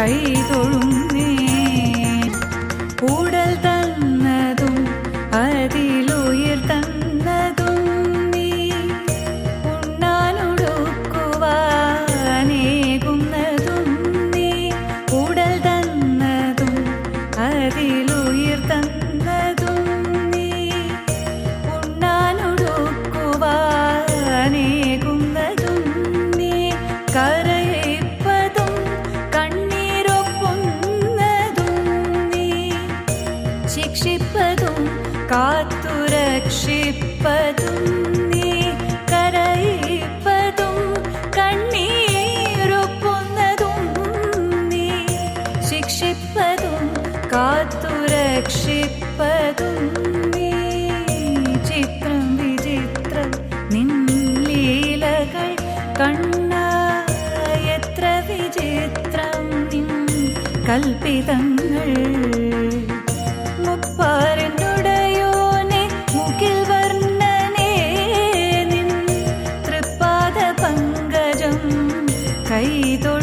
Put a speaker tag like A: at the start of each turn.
A: കൈതൊഴുന്നേ. ഉടൽ തന്നതും അതിലുയിർ തന്നതും നീ, ഉണ്ണാനൊടുക്കുവാനേകുന്നതും നീ. ഉടൽ തന്നതും അതിലുയിർ തന്നതും നീ, ഉണ്ണാനൊടുക്കുവാനേകുന്നതും നീ. കരയിപ്പതും കണ്ണീരൊപ്പുന്നതും നീ, ശിക്ഷിപ്പതും കാത്തുരക്ഷിപ്പതും നീ. കരയിപ്പതും കണ്ണീരൊപ്പുന്നതും നീ, ശിക്ഷിപ്പതും കാത്തുരക്ഷിപ്പതും നീ. ചിത്രം വിചിത്രം നിൻ ലീലകൾ കണ്ണാ, എത്ര വിചിത്രം നിൻ കൽപ്പിതങ്ങൾ. മുപ്പാരിനുടയോനെ മുകിൽ വർണ്ണനേ, നിൻ തൃപ്പാദ പങ്കജം കൈതൊഴുന്നേ.